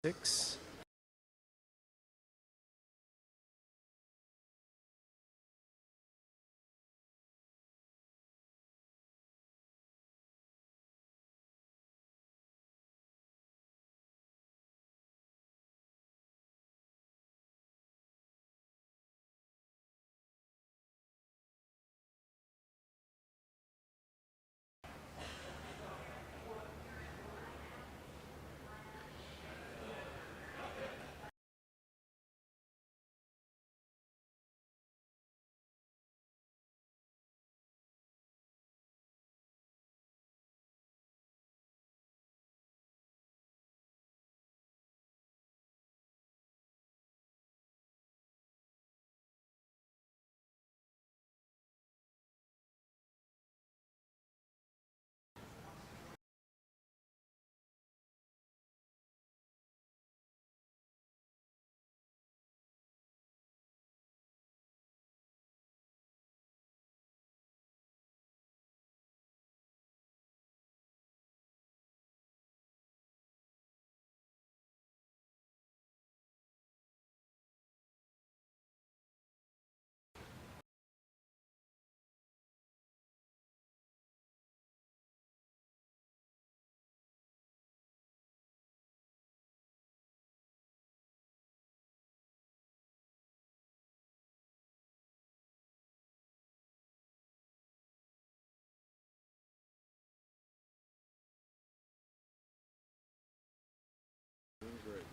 6.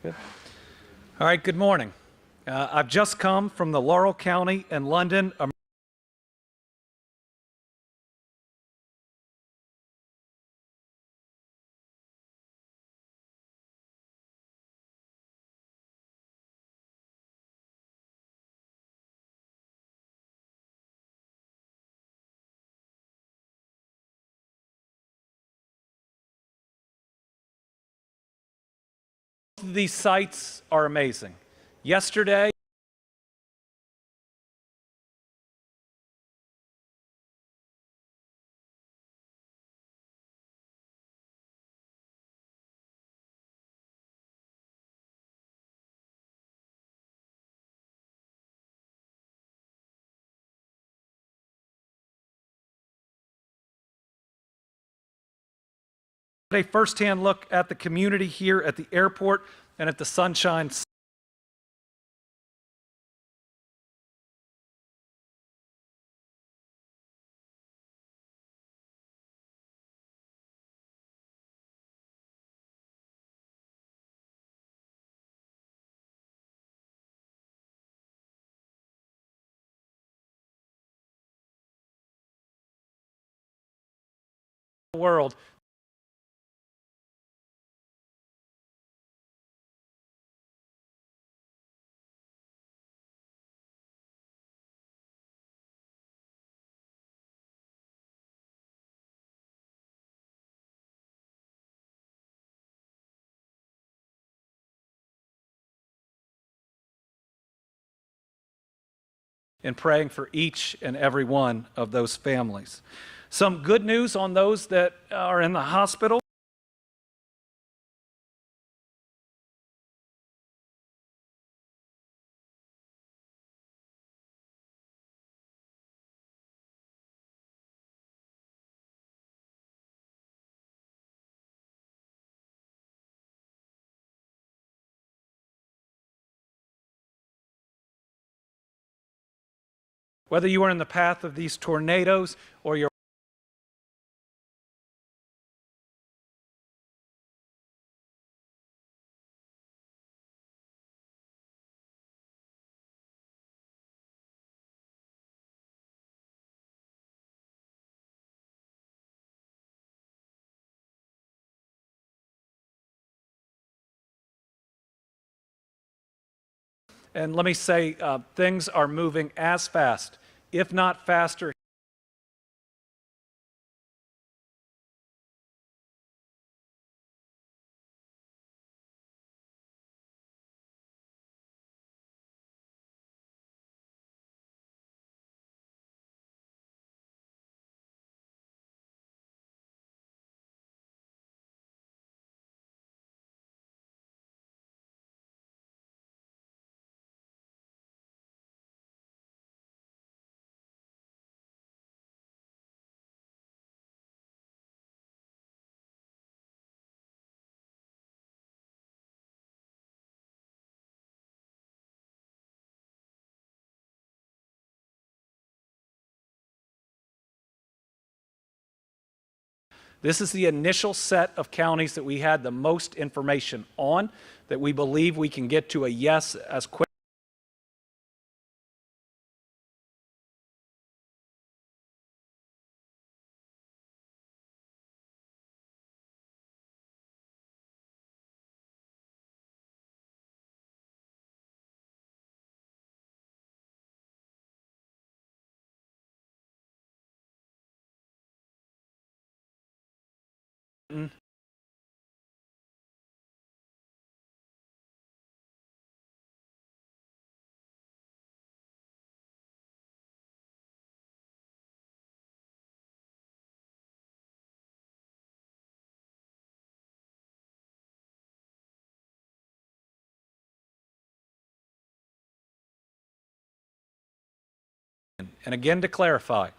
Good. All right, good morning. I've just come from the Laurel County and London These sites are amazing. Yesterday, a firsthand look at the community here at the airport and at the Sunshine. World. And praying for each and every one of those families. Some good news on those that are in the hospital. Whether you are in the path of these tornadoes or you're and let me say, things are moving as fast, if not faster. This is the initial set of counties that we had the most information on, that we believe we can get to a yes as quick. And again, to clarify,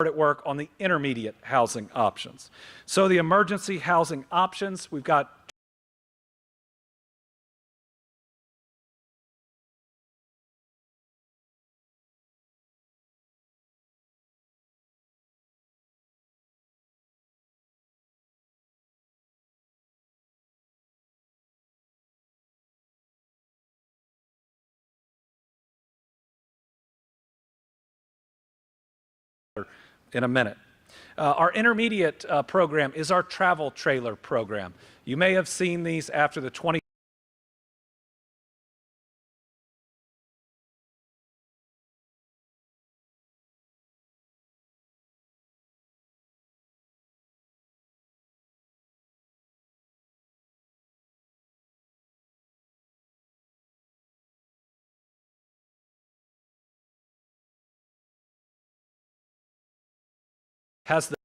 at work on the intermediate housing options. So the emergency housing options, we've got in a minute. Our intermediate program is our travel trailer program. You may have seen these after the 20 has the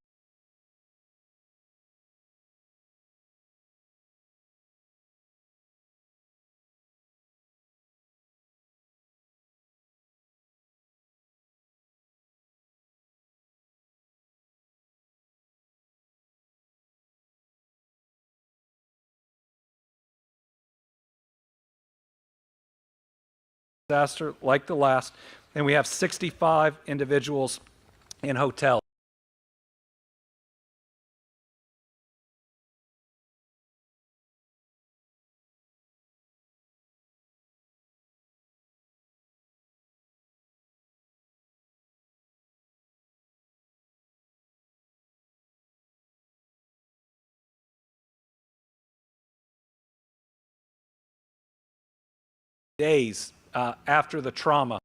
disaster like the last, and we have 65 individuals in hotels. Days after the trauma.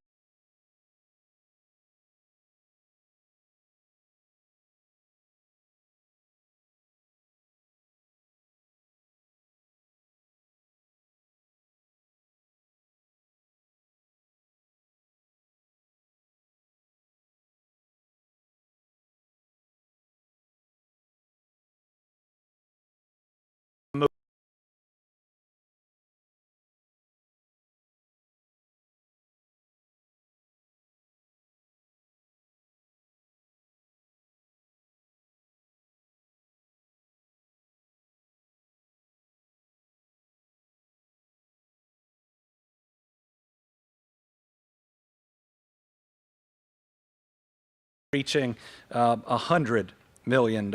Reaching $100 million.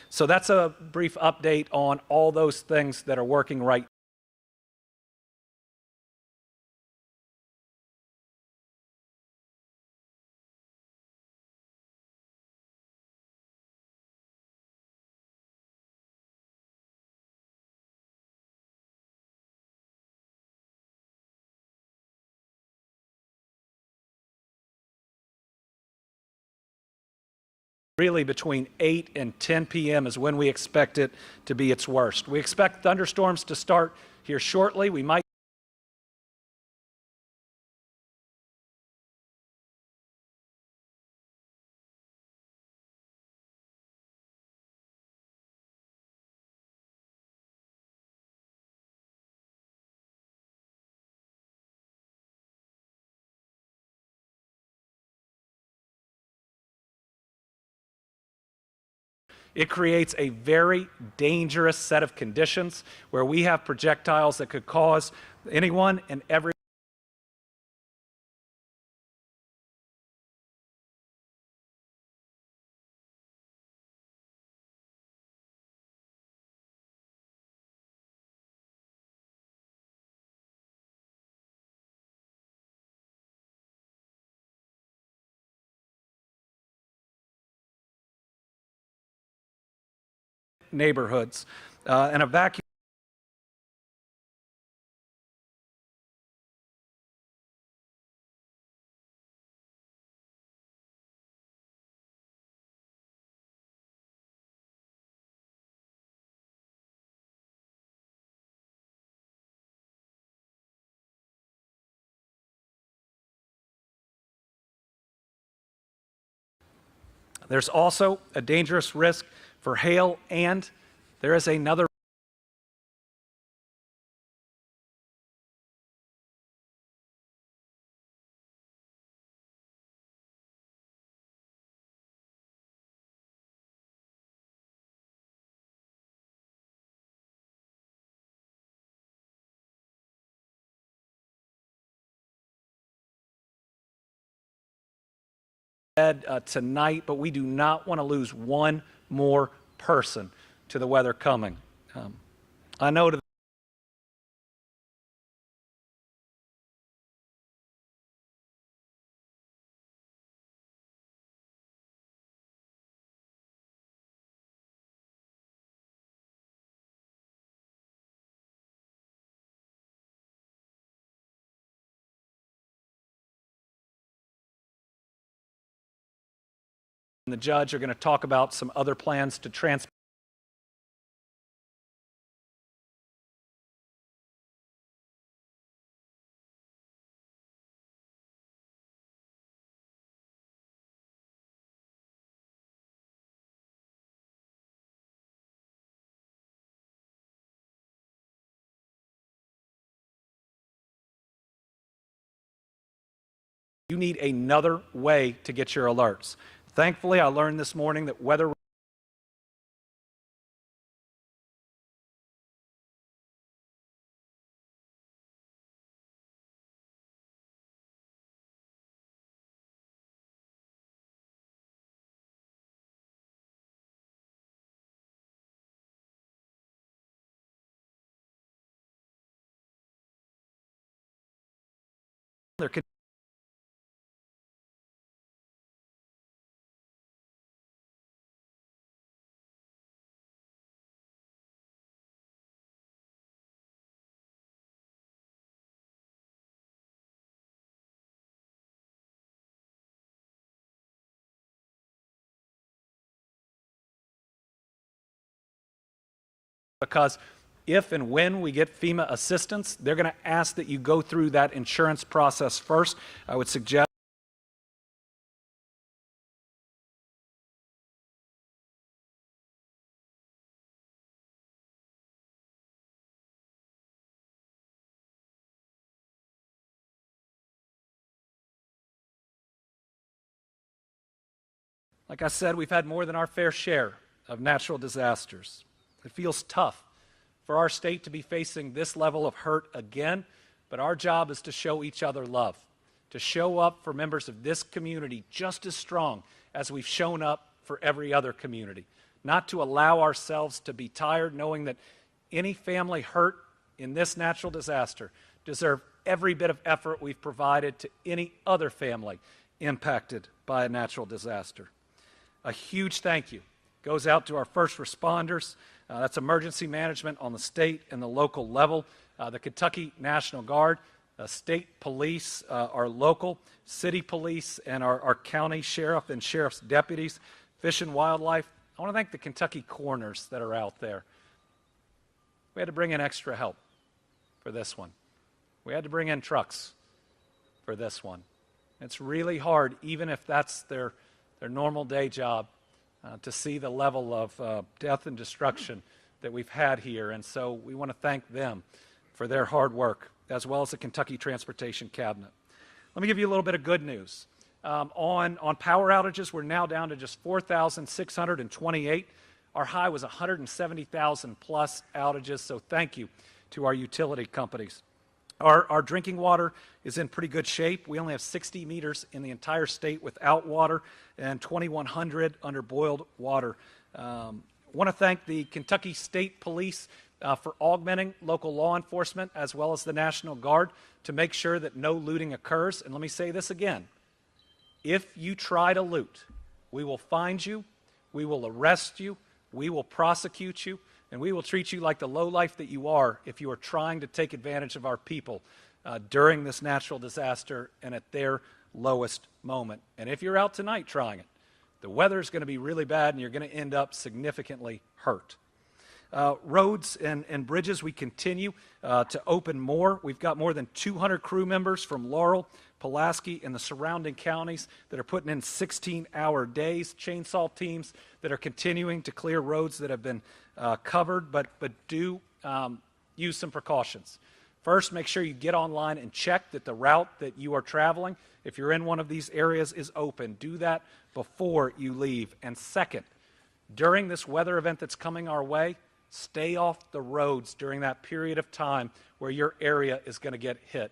So that's a brief update on all those things that are working right really between 8 and 10 p.m. is when we expect it to be its worst. We expect thunderstorms to start here shortly. We might It creates a very dangerous set of conditions where we have projectiles that could cause anyone and every neighborhoods. And a vacuum There's also a dangerous risk for hail, and there is another tonight, but we do not want to lose one more person to the weather coming. I know to the judge are going to talk about some other plans to transport you need another way to get your alerts. Thankfully, I learned this morning that weather there can because if and when we get FEMA assistance, they're going to ask that you go through that insurance process first. I would suggest like I said, we've had more than our fair share of natural disasters. It feels tough for our state to be facing this level of hurt again, but our job is to show each other love, to show up for members of this community just as strong as we've shown up for every other community, not to allow ourselves to be tired knowing that any family hurt in this natural disaster deserve every bit of effort we've provided to any other family impacted by a natural disaster. A huge thank you goes out to our first responders. That's emergency management on the state and the local level, the Kentucky National Guard, state police, our local city police, and our county sheriff and sheriff's deputies, Fish and Wildlife. I want to thank the Kentucky coroners that are out there. We had to bring in extra help for this one. We had to bring in trucks for this one. It's really hard, even if that's their normal day job, to see the level of death and destruction that we've had here. And so we want to thank them for their hard work, as well as the Kentucky Transportation Cabinet. Let me give you a little bit of good news. On power outages, we're now down to just 4,628. Our high was 170,000 plus outages, so thank you to our utility companies. Our drinking water is in pretty good shape. We only have 60 meters in the entire state without water and 2,100 under boiled water. I want to thank the Kentucky State Police for augmenting local law enforcement as well as the National Guard to make sure that no looting occurs. And let me say this again. If you try to loot, we will find you, we will arrest you, we will prosecute you, and we will treat you like the lowlife that you are if you are trying to take advantage of our people during this natural disaster and at their lowest moment. And if you're out tonight trying it, the weather is going to be really bad and you're going to end up significantly hurt. Roads and bridges, we continue to open more. We've got more than 200 crew members from Laurel, Pulaski, and the surrounding counties that are putting in 16-hour days, chainsaw teams that are continuing to clear roads that have been covered, but do use some precautions. First, make sure you get online and check that the route that you are traveling, if you're in one of these areas, is open. Do that before you leave. And second, during this weather event that's coming our way, stay off the roads during that period of time where your area is going to get hit.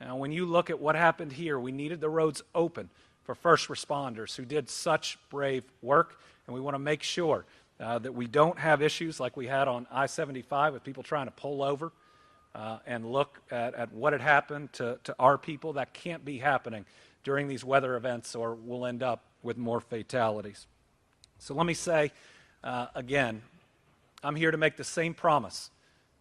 Now, when you look at what happened here, we needed the roads open for first responders who did such brave work, and we want to make sure that we don't have issues like we had on I-75 with people trying to pull over and look at what had happened to our people. That can't be happening during these weather events, or we'll end up with more fatalities. So let me say again, I'm here to make the same promise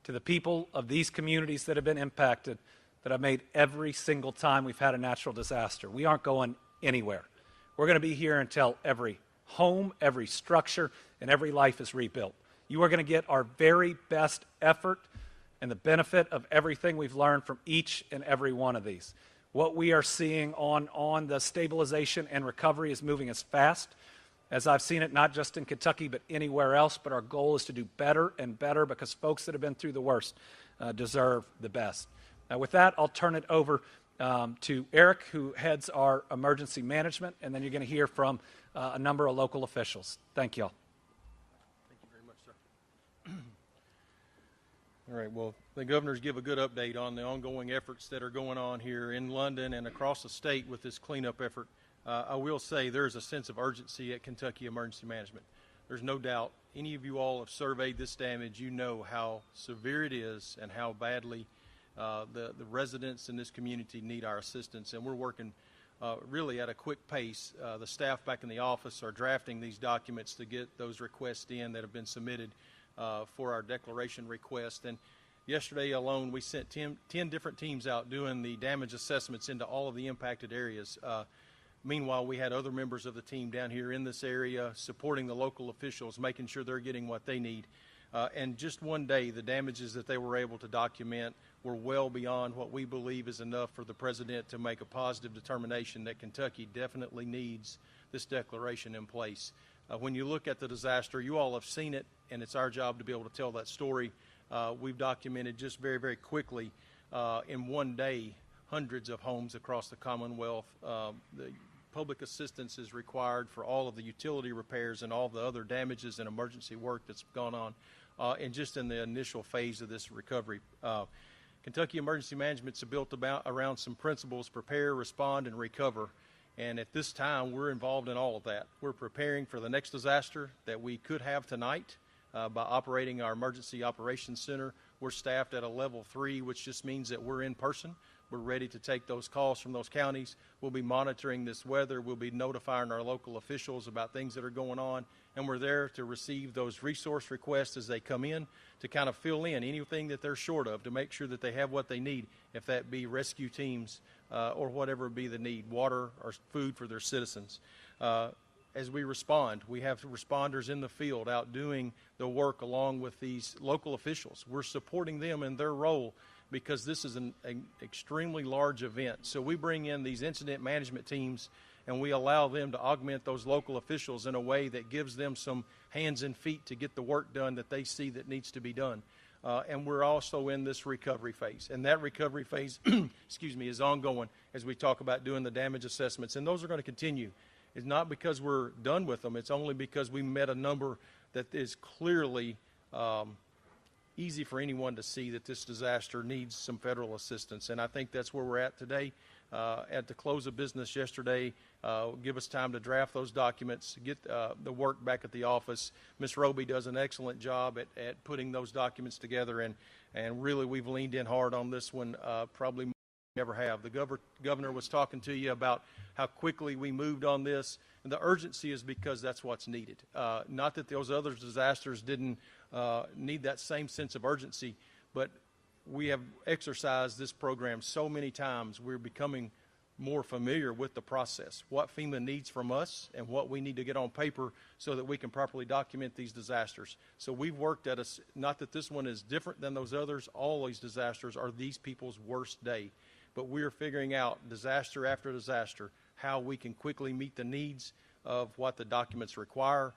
to the people of these communities that have been impacted that I've made every single time we've had a natural disaster. We aren't going anywhere. We're going to be here until every home, every structure, and every life is rebuilt. You are going to get our very best effort and the benefit of everything we've learned from each and every one of these. What we are seeing on the stabilization and recovery is moving as fast as I've seen it, not just in Kentucky, but anywhere else. But our goal is to do better and better because folks that have been through the worst deserve the best. Now, with that, I'll turn it over to Eric, who heads our emergency management, and then you're going to hear from a number of local officials. Thank you all. Thank you very much, sir. All right, well, the governors give a good update on the ongoing efforts that are going on here in London and across the state with this cleanup effort. I will say there is a sense of urgency at Kentucky Emergency Management. There's no doubt. Any of you all have surveyed this damage, you know how severe it is and how badly the residents in this community need our assistance, and we're working really at a quick pace. The staff back in the office are drafting these documents to get those requests in that have been submitted for our declaration request. And yesterday alone, we sent 10 different teams out doing the damage assessments into all of the impacted areas. Meanwhile, we had other members of the team down here in this area supporting the local officials, making sure they're getting what they need. And just one day, the damages that they were able to document were well beyond what we believe is enough for the president to make a positive determination that Kentucky definitely needs this declaration in place. When you look at the disaster, you all have seen it, and it's our job to be able to tell that story. We've documented just very, very quickly in one day hundreds of homes across the Commonwealth. The public assistance is required for all of the utility repairs and all the other damages and emergency work that's gone on and just in the initial phase of this recovery. Kentucky Emergency Management's built around some principles: prepare, respond, and recover. And at this time, we're involved in all of that. We're preparing for the next disaster that we could have tonight by operating our Emergency Operations Center. We're staffed at a level 3, which just means that we're in person. We're ready to take those calls from those counties. We'll be monitoring this weather. We'll be notifying our local officials about things that are going on. And we're there to receive those resource requests as they come in to kind of fill in anything that they're short of, to make sure that they have what they need, if that be rescue teams or whatever be the need, water or food for their citizens. As we respond, we have responders in the field out doing the work along with these local officials. We're supporting them in their role because this is an extremely large event. So we bring in these incident management teams and we allow them to augment those local officials in a way that gives them some hands and feet to get the work done that they see that needs to be done. And we're also in this recovery phase. And that recovery phase, excuse me, is ongoing as we talk about doing the damage assessments. And those are going to continue. It's not because we're done with them. It's only because we met a number that is clearly easy for anyone to see that this disaster needs some federal assistance. And I think that's where we're at today. At the close of business yesterday, give us time to draft those documents, get the work back at the office. Ms. Roby does an excellent job at putting those documents together, and really we've leaned in hard on this one, probably more than we ever have. The governor was talking to you about how quickly we moved on this, and the urgency is because that's what's needed. Not that those other disasters didn't need that same sense of urgency, but we have exercised this program so many times, we're becoming more familiar with the process, what FEMA needs from us and what we need to get on paper so that we can properly document these disasters. So we've worked at not that this one is different than those others, all these disasters are these people's worst day. But we're figuring out disaster after disaster how we can quickly meet the needs of what the documents require,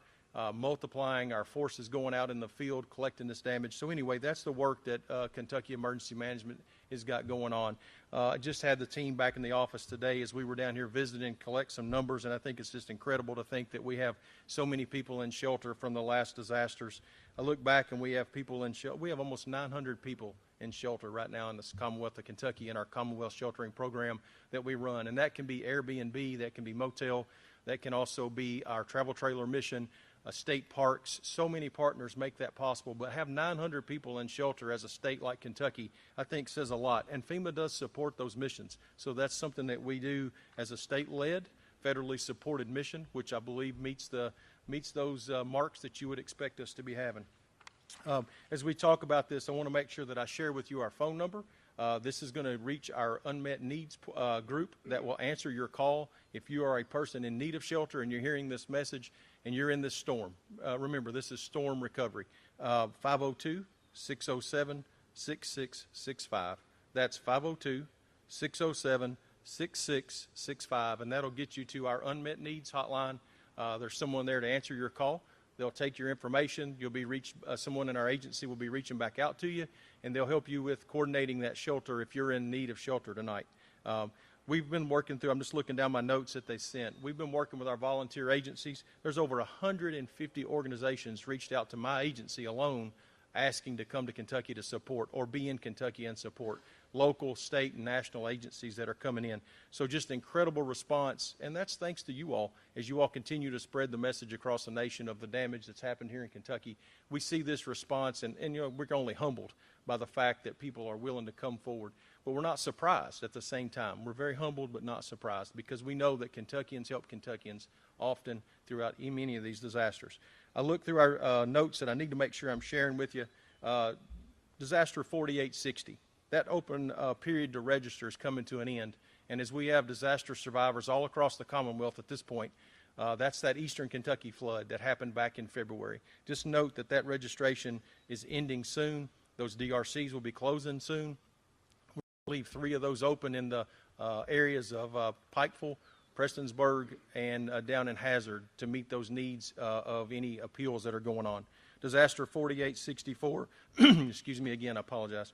multiplying our forces going out in the field, collecting this damage. So anyway, that's the work that Kentucky Emergency Management has got going on. I just had the team back in the office today as we were down here visiting, collect some numbers, and I think it's just incredible to think that we have so many people in shelter from the last disasters. I look back and we have people in shelter. We have almost 900 people in shelter right now in this Commonwealth of Kentucky in our Commonwealth Sheltering Program that we run. And that can be Airbnb, that can be motel, that can also be our travel trailer mission, state parks. So many partners make that possible, but have 900 people in shelter as a state like Kentucky, I think says a lot. And FEMA does support those missions. So that's something that we do as a state-led, federally supported mission, which I believe meets those marks that you would expect us to be having. As we talk about this, I want to make sure that I share with you our phone number. This is going to reach our unmet needs group that will answer your call if you are a person in need of shelter and you're hearing this message and you're in this storm. Remember, this is storm recovery. 502-607-6665. That's 502-607-6665, and that'll get you to our unmet needs hotline. There's someone there to answer your call. They'll take your information. You'll be reached. Someone in our agency will be reaching back out to you, and they'll help you with coordinating that shelter if you're in need of shelter tonight. We've been working through, I'm just looking down my notes that they sent. We've been working with our volunteer agencies. There's over 150 organizations reached out to my agency alone asking to come to Kentucky to support or be in Kentucky and support. Local, state, and national agencies that are coming in. So just incredible response, and that's thanks to you all. As you all continue to spread the message across the nation of the damage that's happened here in Kentucky, we see this response, and you know, we're only humbled by the fact that people are willing to come forward. But we're not surprised at the same time. We're very humbled but not surprised because we know that Kentuckians help Kentuckians often throughout many of these disasters. I look through our notes that I need to make sure I'm sharing with you. Disaster 4860. That open period to register is coming to an end. And as we have disaster survivors all across the Commonwealth at this point, that's that eastern Kentucky flood that happened back in February. Just note that that registration is ending soon. Those DRCs will be closing soon. We'll leave 3 of those open in the areas of Pikeville, Prestonsburg, and down in Hazard to meet those needs of any appeals that are going on. Disaster 4864, excuse me again, I apologize.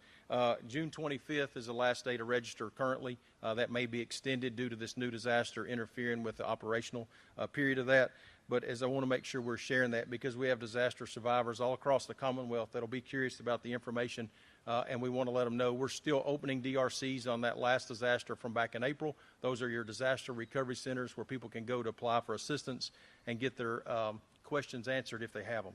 June 25th is the last day to register currently. That may be extended due to this new disaster interfering with the operational period of that. But as I want to make sure we're sharing that because we have disaster survivors all across the Commonwealth that'll be curious about the information, and we want to let them know we're still opening DRCs on that last disaster from back in April. Those are your disaster recovery centers where people can go to apply for assistance and get their questions answered if they have them.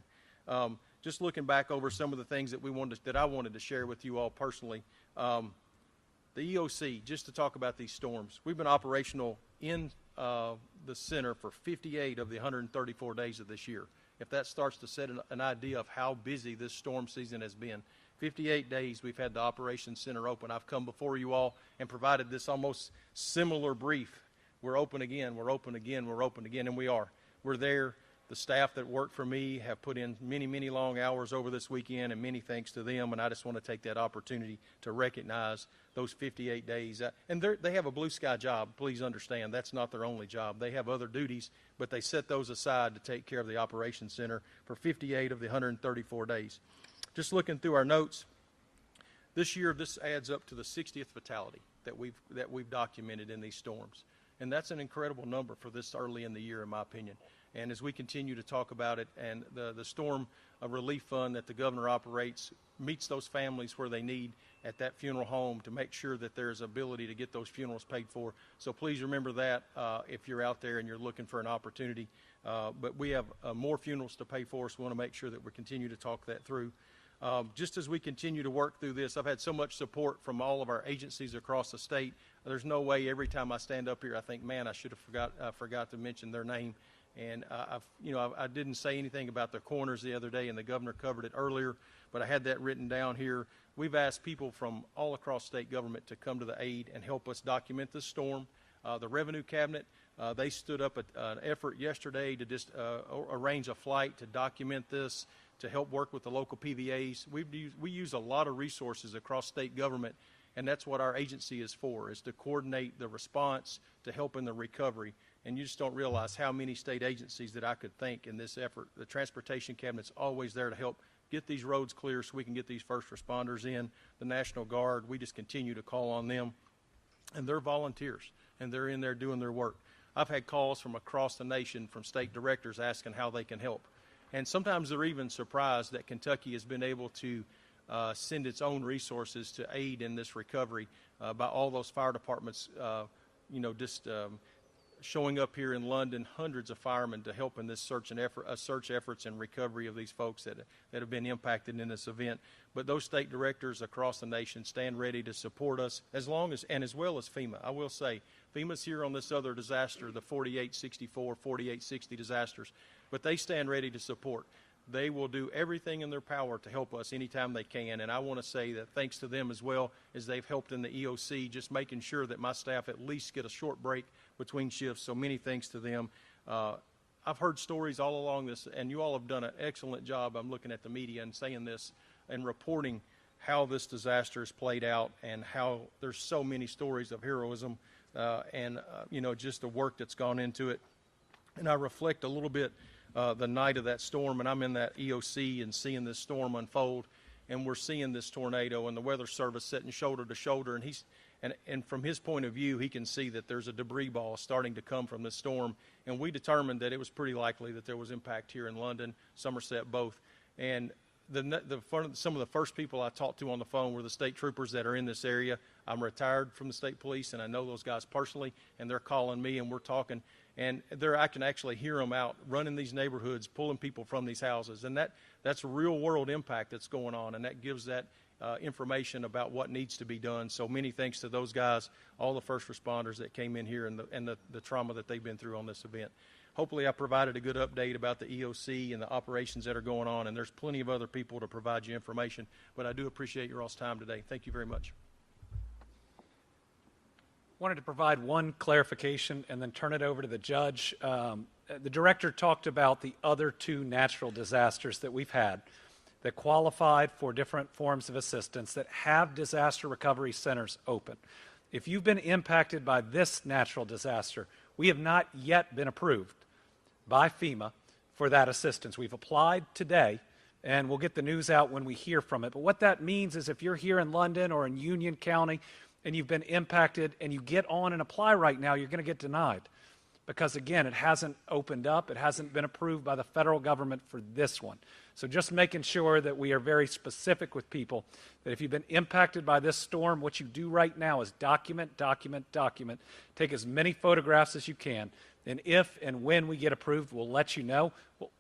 Just looking back over some of the things that I wanted to share with you all personally. The EOC, just to talk about these storms, we've been operational in the center for 58 of the 134 days of this year. If that starts to set an idea of how busy this storm season has been, 58 days we've had the operations center open. I've come before you all and provided this almost similar brief. We're open again, we're open again, we're open again, and we are. We're there. The staff that work for me have put in many, many long hours over this weekend, and many thanks to them, and I just want to take that opportunity to recognize those 58 days. And they have a blue sky job, please understand. That's not their only job. They have other duties, but they set those aside to take care of the operations center for 58 of the 134 days. Just looking through our notes, this year this adds up to the 60th fatality that we've documented in these storms. And that's an incredible number for this early in the year, in my opinion. And as we continue to talk about it, and the storm relief fund that the governor operates meets those families where they need at that funeral home to make sure that there's ability to get those funerals paid for. So please remember that if you're out there and you're looking for an opportunity. But we have more funerals to pay for, so we want to make sure that we continue to talk that through. Just as we continue to work through this, I've had so much support from all of our agencies across the state. There's no way every time I stand up here I think, man, I should have forgot to mention their name. And I didn't say anything about the coroners the other day, and the governor covered it earlier, but I had that written down here. We've asked people from all across state government to come to the aid and help us document this storm. The Revenue Cabinet, they stood up an effort yesterday to just arrange a flight to document this, to help work with the local PVAs. We use a lot of resources across state government, and that's what our agency is for, is to coordinate the response, to help in the recovery. And you just don't realize how many state agencies that I could thank in this effort. The Transportation Cabinet's always there to help get these roads clear so we can get these first responders in. The National Guard, we just continue to call on them. And they're volunteers, and they're in there doing their work. I've had calls from across the nation from state directors asking how they can help. And sometimes they're even surprised that Kentucky has been able to send its own resources to aid in this recovery by all those fire departments, showing up here in London, hundreds of firemen to help in this search efforts and recovery of these folks that have been impacted in this event. But those state directors across the nation stand ready to support us as well as FEMA. I will say, FEMA's here on this other disaster, the 4864, 4860 disasters, but they stand ready to support. They will do everything in their power to help us anytime they can, and I want to say that thanks to them as well as they've helped in the EOC, just making sure that my staff at least get a short break between shifts, so many thanks to them. I've heard stories all along this, and you all have done an excellent job. I'm looking at the media and saying this and reporting how this disaster has played out and how there's so many stories of heroism and just the work that's gone into it. And I reflect a little bit the night of that storm, and I'm in that EOC and seeing this storm unfold, and we're seeing this tornado, and the Weather Service sitting shoulder to shoulder, and from his point of view, he can see that there's a debris ball starting to come from this storm, and we determined that it was pretty likely that there was impact here in London, Somerset, both. And some of the first people I talked to on the phone were the state troopers that are in this area. I'm retired from the state police, and I know those guys personally, and they're calling me, and we're talking. And I can actually hear them out running these neighborhoods, pulling people from these houses. And that's real world impact that's going on, and that gives that information about what needs to be done. So many thanks to those guys, all the first responders that came in here, and the trauma that they've been through on this event. Hopefully I provided a good update about the EOC and the operations that are going on, and there's plenty of other people to provide you information. But I do appreciate your all's time today. Thank you very much. Wanted to provide one clarification and then turn it over to the judge. The director talked about the other two natural disasters that we've had that qualified for different forms of assistance that have disaster recovery centers open. If you've been impacted by this natural disaster, we have not yet been approved by FEMA for that assistance. We've applied today, and we'll get the news out when we hear from it. But what that means is if you're here in London or in Union County and you've been impacted and you get on and apply right now, you're going to get denied. Because, again, it hasn't opened up. It hasn't been approved by the federal government for this one. So just making sure that we are very specific with people that if you've been impacted by this storm, what you do right now is document, document, document. Take as many photographs as you can. And if and when we get approved, we'll let you know.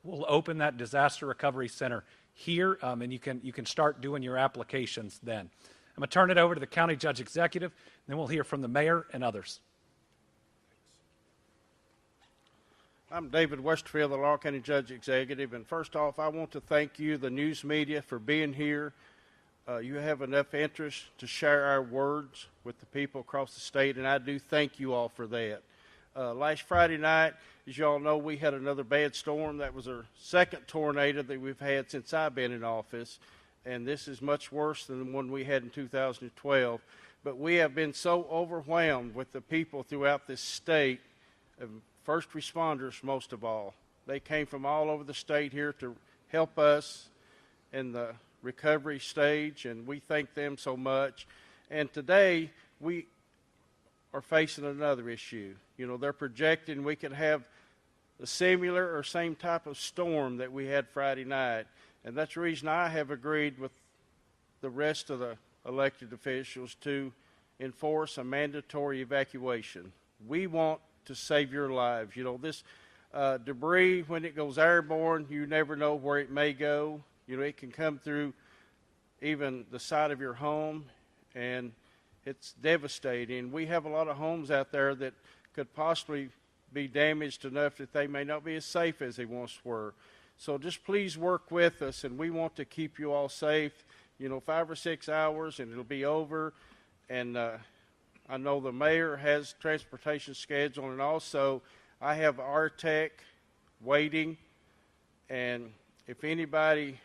We'll open that disaster recovery center here, and you can start doing your applications then. I'm going to turn it over to the county judge executive, and then we'll hear from the mayor and others. I'm David Westerfield, the Laurel County Judge Executive, and first off, I want to thank you, the news media, for being here. You have enough interest to share our words with the people across the state, and I do thank you all for that. Last Friday night, as you all know, we had another bad storm. That was our second tornado that we've had since I've been in office, and this is much worse than the one we had in 2012. But we have been so overwhelmed with the people throughout this state, first responders most of all. They came from all over the state here to help us in the recovery stage, and we thank them so much. And today we are facing another issue. You know, they're projecting we could have the similar or same type of storm that we had Friday night. And that's the reason I have agreed with the rest of the elected officials to enforce a mandatory evacuation. We want to save your lives. You know, this debris, when it goes airborne, you never know where it may go. You know, it can come through even the side of your home, and it's devastating. We have a lot of homes out there that could possibly be damaged enough that they may not be as safe as they once were. So just please work with us, and we want to keep you all safe. You know, 5 or 6 hours, and it'll be over. And I know the mayor has transportation scheduled, and also I have our tech waiting. And if anybody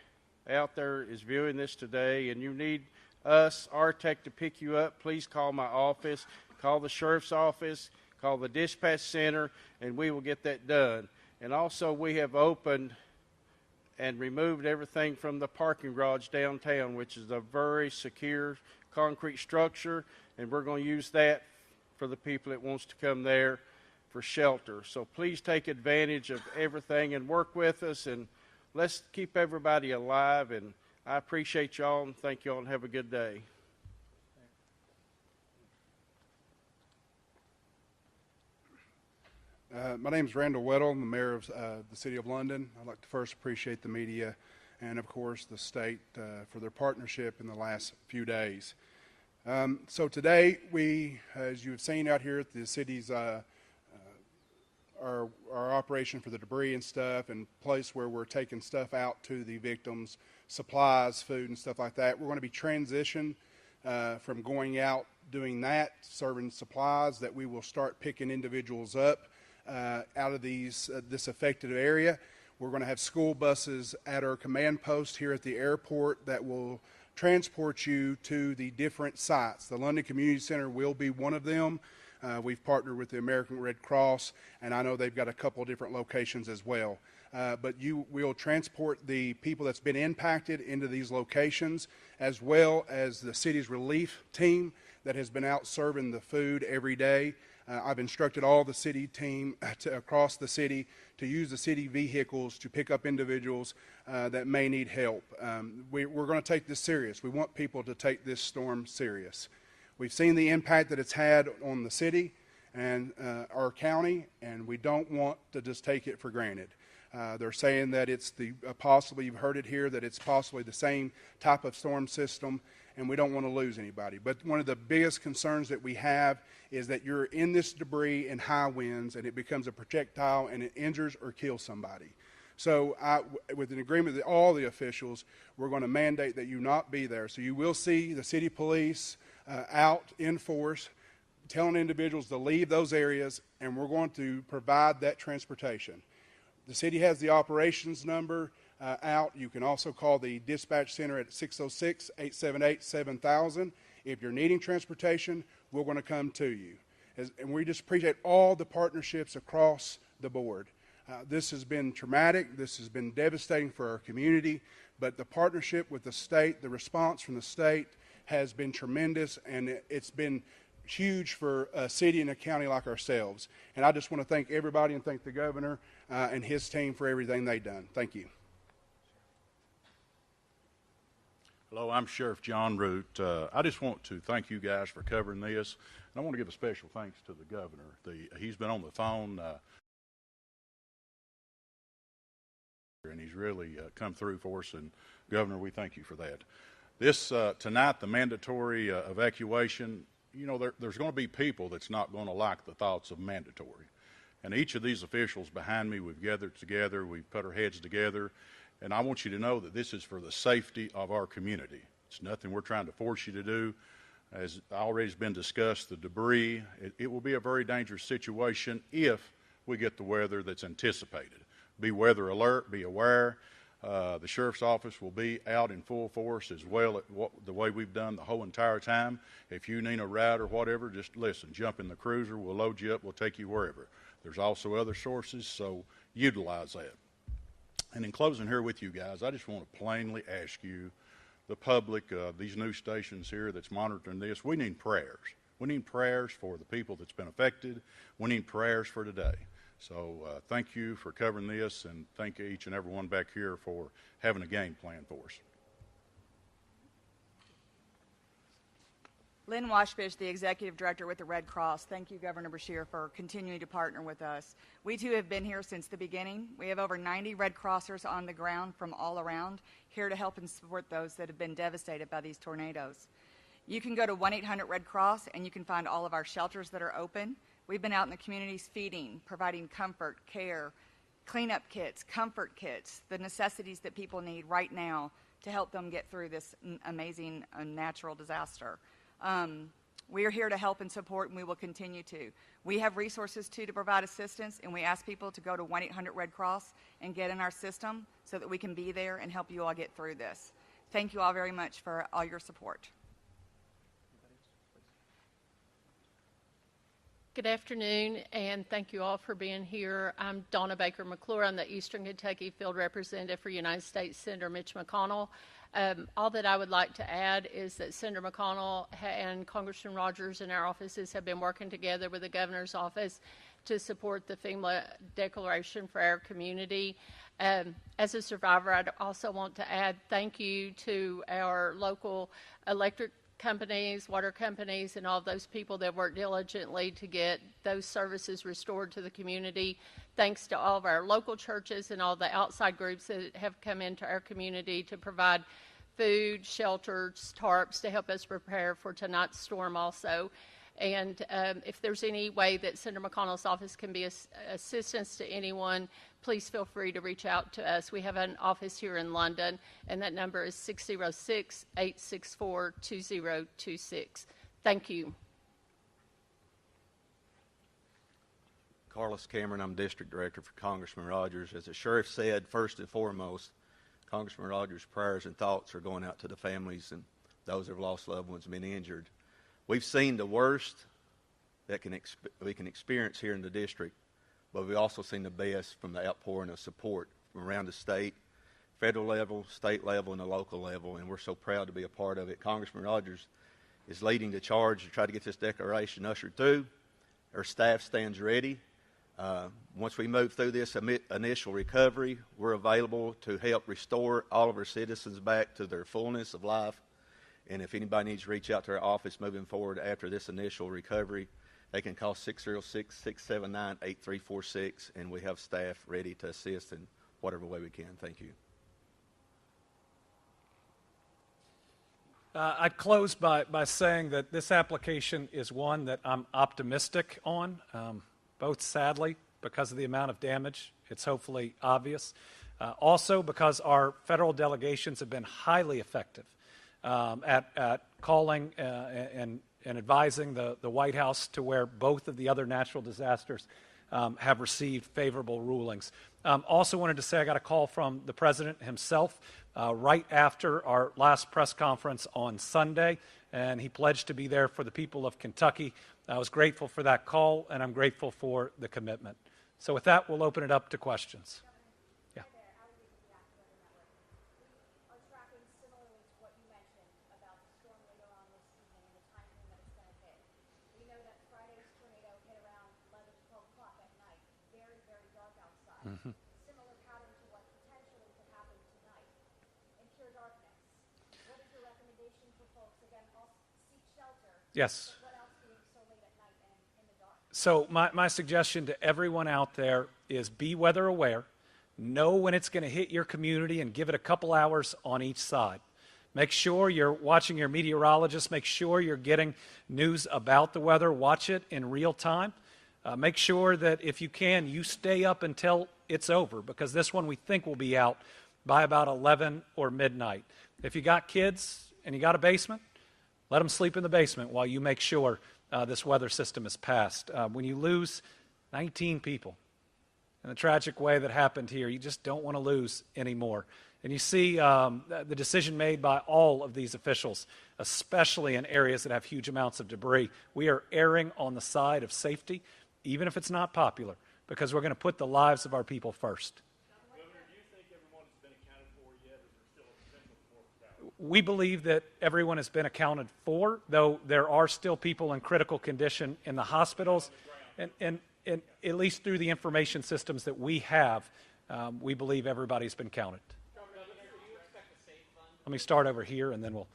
out there is viewing this today and you need us, our tech, to pick you up, please call my office, call the sheriff's office, call the dispatch center, and we will get that done. And also we have opened and removed everything from the parking garage downtown, which is a very secure concrete structure, and we're going to use that for the people that wants to come there for shelter. So please take advantage of everything and work with us, and let's keep everybody alive. And I appreciate y'all, and thank y'all, and have a good day. My name is Randall Weddle. I'm the mayor of the City of London. I'd like to first appreciate the media and, of course, the state for their partnership in the last few days. So today, we, as you have seen out here at the city's our operation for the debris and stuff, and place where we're taking stuff out to the victims, supplies, food, and stuff like that. We're going to be transitioned from going out doing that, serving supplies, that we will start picking individuals up out of this affected area. We're going to have school buses at our command post here at the airport that will transport you to the different sites. The London Community Center will be one of them. We've partnered with the American Red Cross, and I know they've got a couple of different locations as well. But we'll transport the people that's been impacted into these locations, as well as the city's relief team that has been out serving the food every day. I've instructed all the city team across the city to use the city vehicles to pick up individuals that may need help. We're going to take this serious. We want people to take this storm serious. We've seen the impact that it's had on the city and our county, and we don't want to just take it for granted. They're saying that it's possibly, you've heard it here, that it's possibly the same type of storm system, and we don't want to lose anybody. But one of the biggest concerns that we have is that you're in this debris in high winds, and it becomes a projectile, and it injures or kills somebody. So with an agreement with all the officials, we're going to mandate that you not be there. So you will see the city police out in force, telling individuals to leave those areas, and we're going to provide that transportation. The city has the operations number out. You can also call the dispatch center at 606-878-7000. If you're needing transportation, we're going to come to you. And we just appreciate all the partnerships across the board. This has been traumatic. This has been devastating for our community. But the partnership with the state, the response from the state has been tremendous, and it's been huge for a city and a county like ourselves. And I just want to thank everybody and thank the governor and his team for everything they've done. Thank you. Hello, I'm Sheriff John Root. I just want to thank you guys for covering this. And I want to give a special thanks to the governor. He's been on the phone, and he's really come through for us. And Governor, we thank you for that. This tonight, the mandatory evacuation, you know, there's going to be people that's not going to like the thoughts of mandatory. And each of these officials behind me, we've gathered together, we've put our heads together, and I want you to know that this is for the safety of our community. It's nothing we're trying to force you to do. As already has been discussed, the debris, it will be a very dangerous situation if we get the weather that's anticipated. Be weather alert, be aware. The sheriff's office will be out in full force as well the way we've done the whole entire time. If you need a ride or whatever, just listen, jump in the cruiser, we'll load you up, we'll take you wherever. There's also other sources, so utilize that. And in closing here with you guys, I just want to plainly ask you, the public, these news stations here that's monitoring this, we need prayers. We need prayers for the people that's been affected. We need prayers for today. So thank you for covering this, and thank each and every one back here for having a game plan for us. Lynn Washbish, the Executive Director with the Red Cross. Thank you, Governor Beshear, for continuing to partner with us. We, too, have been here since the beginning. We have over 90 Red Crossers on the ground from all around, here to help and support those that have been devastated by these tornadoes. You can go to 1-800-RED-CROSS, and you can find all of our shelters that are open. We've been out in the communities feeding, providing comfort, care, cleanup kits, comfort kits, the necessities that people need right now to help them get through this amazing natural disaster. We are here to help and support, and we will continue to. We have resources, too, to provide assistance, and we ask people to go to 1-800-RED-CROSS and get in our system so that we can be there and help you all get through this. Thank you all very much for all your support. Good afternoon, and thank you all for being here. I'm Donna Baker McClure. I'm the Eastern Kentucky Field Representative for United States Senator Mitch McConnell. All that I would like to add is that Senator McConnell and Congressman Rogers and our offices have been working together with the governor's office to support the FEMA declaration for our community. As a survivor, I also want to add thank you to our local electric companies, water companies, and all those people that work diligently to get those services restored to the community. Thanks to all of our local churches and all the outside groups that have come into our community to provide food, shelters, tarps to help us prepare for tonight's storm also. And if there's any way that Senator McConnell's office can be assistance to anyone, please feel free to reach out to us. We have an office here in London, and that number is 606-864-2026. Thank you. Carlos Cameron, I'm District Director for Congressman Rogers. As the Sheriff said, first and foremost, Congressman Rogers' prayers and thoughts are going out to the families and those who have lost loved ones and been injured. We've seen the worst that we can experience here in the district, but we've also seen the best from the outpouring of support from around the state, federal level, state level, and the local level, and we're so proud to be a part of it. Congressman Rogers is leading the charge to try to get this declaration ushered through. Our staff stands ready. Once we move through this initial recovery, we're available to help restore all of our citizens back to their fullness of life. And if anybody needs to reach out to our office moving forward after this initial recovery, they can call 606-679-8346, and we have staff ready to assist in whatever way we can. Thank you. I'd close by saying that this application is one that I'm optimistic on, both sadly because of the amount of damage. It's hopefully obvious. Also because our federal delegations have been highly effective at calling and advising the White House to where both of the other natural disasters have received favorable rulings. Also wanted to say I got a call from the President himself right after our last press conference on Sunday, and he pledged to be there for the people of Kentucky. I was grateful for that call, and I'm grateful for the commitment. So with that, we'll open it up to questions. Yeah. Mm-hmm. Similar pattern to what potentially could happen tonight in pure darkness. What is your recommendation for folks, again, all seek shelter? Yes. But what else being so late at night and in the dark? So my suggestion to everyone out there is be weather aware, know when it's going to hit your community, and give it a couple hours on each side. Make sure you're watching your meteorologist. Make sure you're getting news about the weather. Watch it in real time. Make sure that if you can, you stay up until it's over, because this one we think will be out by about 11 or midnight. If you got kids and you got a basement, let them sleep in the basement while you make sure this weather system is passed. When you lose 19 people in the tragic way that happened here, you just don't want to lose anymore. And you see the decision made by all of these officials, especially in areas that have huge amounts of debris. We are erring on the side of safety, even if it's not popular, because we're going to put the lives of our people first. Governor, do you think everyone has been accounted for yet, or is there still a potential for more? We believe that everyone has been accounted for, though there are still people in critical condition in the hospitals. And and at least through the information systems that we have, we believe everybody's been counted. Let me start over here, and then we'll.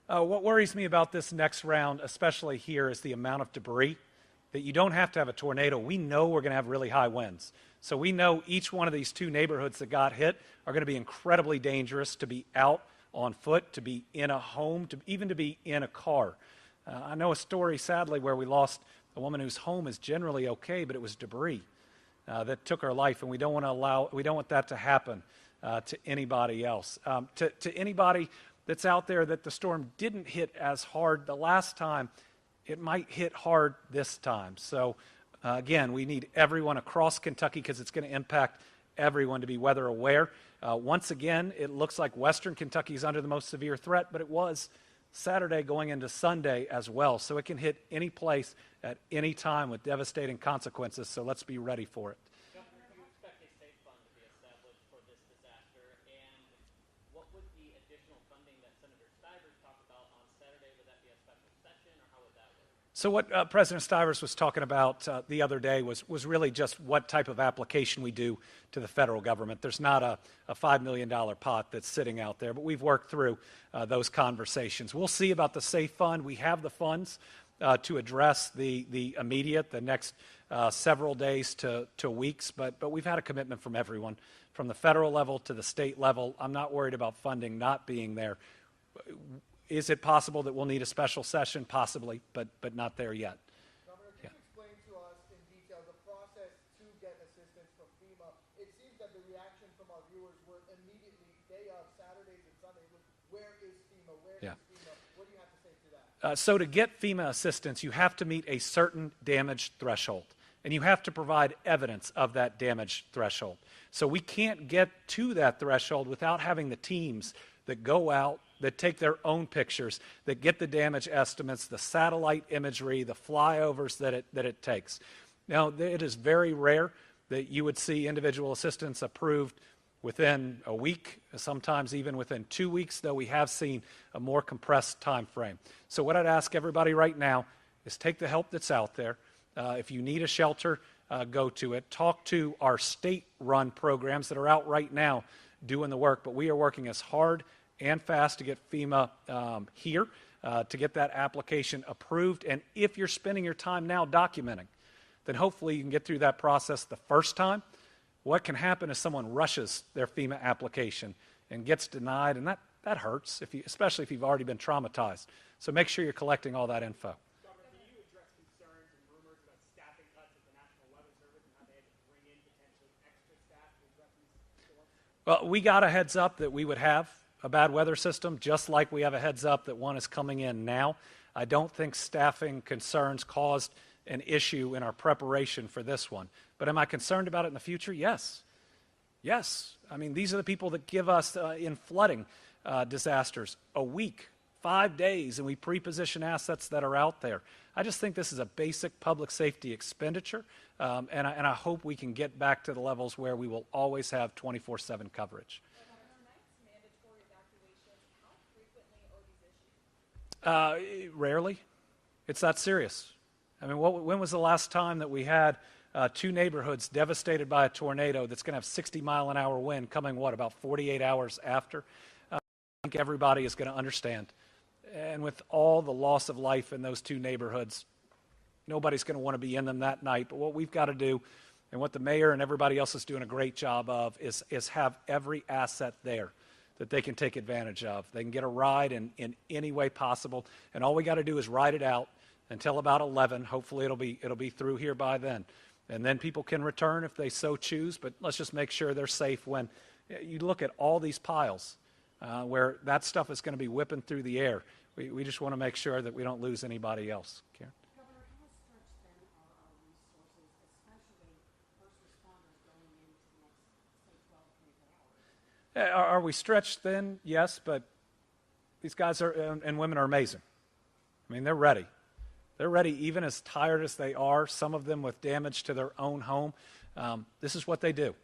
What worries me about this next round, especially here, is the amount of debris. That you don't have to have a tornado. We know we're going to have really high winds. So we know each one of these 2 neighborhoods that got hit are going to be incredibly dangerous to be out on foot, to be in a home, even to be in a car. I know a story, sadly, where we lost a woman whose home is generally okay, but it was debris that took her life, and we don't want that to happen to anybody else. To anybody that's out there that the storm didn't hit as hard the last time, it might hit hard this time. So, again, we need everyone across Kentucky because it's going to impact everyone to be weather aware. Once again, it looks like Western Kentucky is under the most severe threat, but it was Saturday going into Sunday as well. So it can hit any place at any time with devastating consequences. So let's be ready for it. Governor, do you expect a safe fund to be established for this disaster? And what would the additional funding that Senator Stivers talked about on Saturday, would that be a special session, or how would that work? So what President Stivers was talking about the other day was really just what type of application we do to the federal government. There's not a $5 million pot that's sitting out there, but we've worked through those conversations. We'll see about the SAFE Fund. We have the funds to address the immediate, the next several days to weeks, but we've had a commitment from everyone, from the federal level to the state level. I'm not worried about funding not being there. Is it possible that we'll need a special session? Possibly, but not there yet. Governor, can you explain to us in detail the process to get assistance from FEMA? It seems that the reaction from our viewers were immediately, day of, Saturdays and Sundays, where is FEMA? Where is FEMA? What do you have to say to that? So to get FEMA assistance, you have to meet a certain damage threshold, and you have to provide evidence of that damage threshold. So we can't get to that threshold without having the teams that go out, that take their own pictures, that get the damage estimates, the satellite imagery, the flyovers that it takes. Now, it is very rare that you would see individual assistance approved within a week, sometimes even within 2 weeks, though we have seen a more compressed time frame. So what I'd ask everybody right now is take the help that's out there. If you need a shelter, go to it. Talk to our state-run programs that are out right now doing the work, but we are working as hard and fast to get FEMA here, to get that application approved. And if you're spending your time now documenting, then hopefully you can get through that process the first time. What can happen is someone rushes their FEMA application and gets denied, and that hurts, especially if you've already been traumatized. So make sure you're collecting all that info. Governor, can you address concerns and rumors about staffing cuts at the National Weather Service and how they had to bring in potentially extra staff to address these storms? Well, we got a heads up that we would have a bad weather system, just like we have a heads up that one is coming in now. I don't think staffing concerns caused an issue in our preparation for this one. But am I concerned about it in the future? Yes. Yes. I mean, these are the people that give us, in flooding disasters, a week, 5 days, and we pre-position assets that are out there. I just think this is a basic public safety expenditure, and I hope we can get back to the levels where we will always have 24/7 coverage. Rarely. It's that serious. I mean, when was the last time that we had 2 neighborhoods devastated by a tornado that's going to have 60-mile-an-hour wind coming, about 48 hours after? I think everybody is going to understand. And with all the loss of life in those 2 neighborhoods, nobody's going to want to be in them that night. But what we've got to do, and what the mayor and everybody else is doing a great job of, is have every asset there that they can take advantage of. They can get a ride in any way possible, and all we got to do is ride it out until about 11. Hopefully it'll be through here by then. And then people can return if they so choose, but let's just make sure they're safe. When you look at all these piles where that stuff is going to be whipping through the air, we just want to make sure that we don't lose anybody else. Karen? Governor, how stretched then are our resources, especially first responders going into the next, say, 12, 24 hours? Are we stretched thin? Yes, but these guys and women are amazing. I mean, they're ready. They're ready even as tired as they are, some of them with damage to their own home. This is what they do,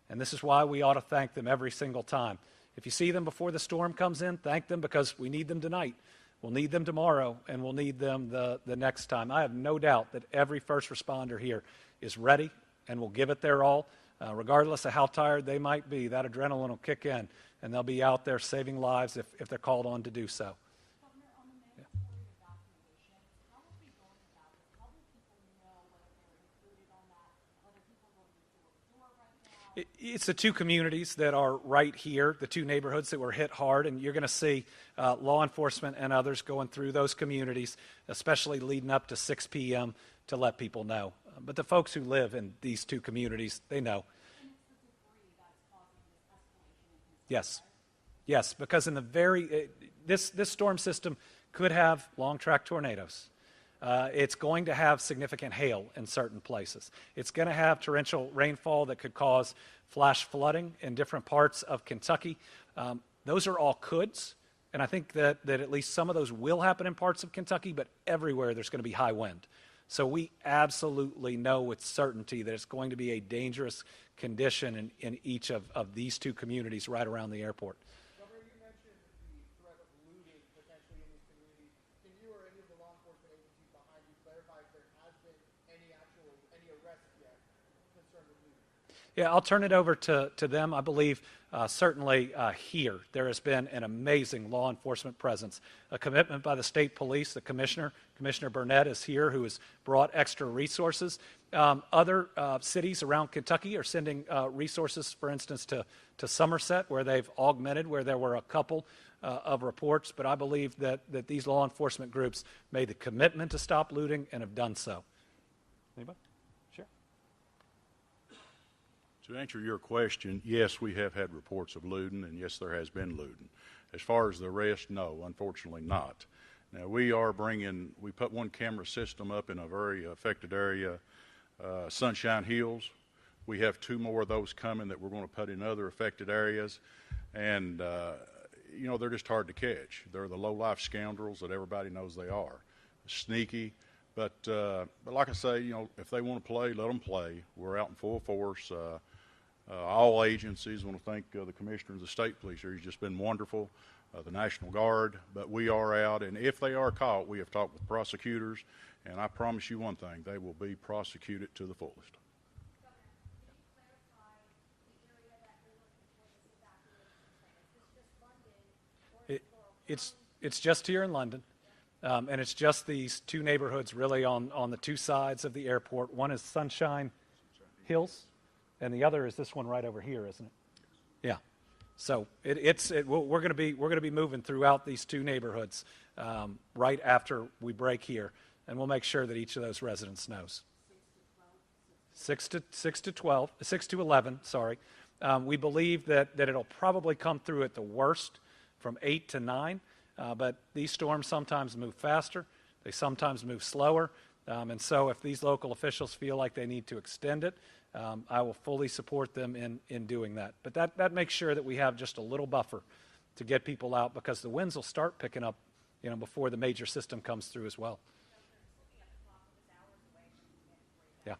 and this is why we ought to thank them every single time. If you see them before the storm comes in, thank them because we need them tonight. We'll need them tomorrow, and we'll need them the next time. I have no doubt that every first responder here is ready and will give it their all. Regardless of how tired they might be, that adrenaline will kick in, and they'll be out there saving lives if they're called on to do so. Governor, on the mandatory evacuation, how are we going about this? How will people know whether they're included on that, whether people will be door to door right now? It's the two communities that are right here, the two neighborhoods that were hit hard, and you're going to see law enforcement and others going through those communities, especially leading up to 6 p.m. to let people know. But the folks who live in these two communities, they know. And it's the debris that's causing this escalation in concern. Yes. Yes, because in the this storm system could have long-track tornadoes. It's going to have significant hail in certain places. It's going to have torrential rainfall that could cause flash flooding in different parts of Kentucky. Those are all coulds, and I think that at least some of those will happen in parts of Kentucky, but everywhere there's going to be high wind. So we absolutely know with certainty that it's going to be a dangerous condition in each of these two communities right around the airport. Governor, you mentioned the threat of looting potentially in these communities. Can you or any of the law enforcement agencies behind you clarify if there has been any arrests yet concerned with looting? Yeah, I'll turn it over to them. I believe certainly here there has been an amazing law enforcement presence, a commitment by the state police. The Commissioner Burnett is here, who has brought extra resources. Other cities around Kentucky are sending resources, for instance, to Somerset, where they've augmented, where there were a couple of reports. But I believe that these law enforcement groups made the commitment to stop looting and have done so. Anybody? Sure. To answer your question, yes, we have had reports of looting, and yes, there has been looting. As far as the rest, no, unfortunately not. Now, we put one camera system up in a very affected area, Sunshine Hills. We have 2 more of those coming that we're going to put in other affected areas, and they're just hard to catch. They're the low-life scoundrels that everybody knows they are. Sneaky, but like I say, if they want to play, let them play. We're out in full force. All agencies, I want to thank the Commissioner of the State Police here. He's just been wonderful, the National Guard, but we are out, and if they are caught, we have talked with prosecutors, and I promise you one thing, they will be prosecuted to the fullest. Governor, can you clarify the area that you're looking for this evacuation plan? Is this just London or is it plural? It's just here in London, and it's just these two neighborhoods really on the two sides of the airport. One is Sunshine Hills, and the other is this one right over here, isn't it? Yeah. So we're going to be moving throughout these two neighborhoods right after we break here, and we'll make sure that each of those residents knows. 6 to 11. Sorry. We believe that it'll probably come through at the worst from 8 to 9, but these storms sometimes move faster. They sometimes move slower, and so if these local officials feel like they need to extend it, I will fully support them in doing that. But that makes sure that we have just a little buffer to get people out, because the winds will start picking up, before the major system comes through as well. Yeah.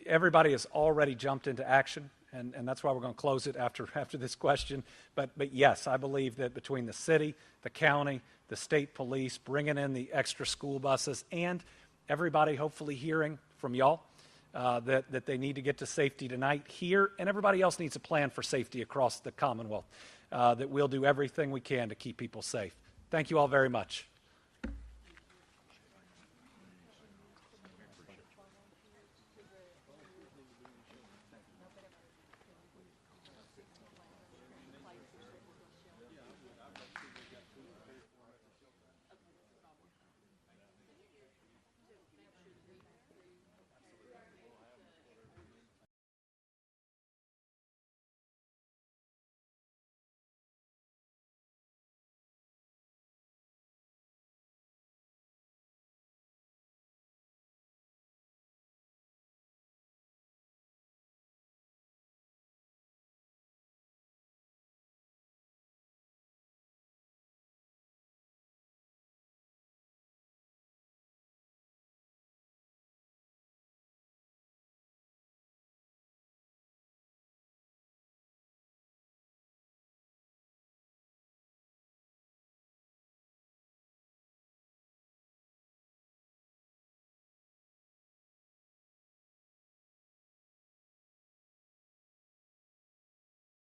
Everybody has already jumped into action, and that's why we're going to close it after this question. But yes, I believe that between the city, the county, the state police, bringing in the extra school buses, and everybody hopefully hearing from y'all that they need to get to safety tonight here, and everybody else needs a plan for safety across the Commonwealth, that we'll do everything we can to keep people safe. Thank you all very much.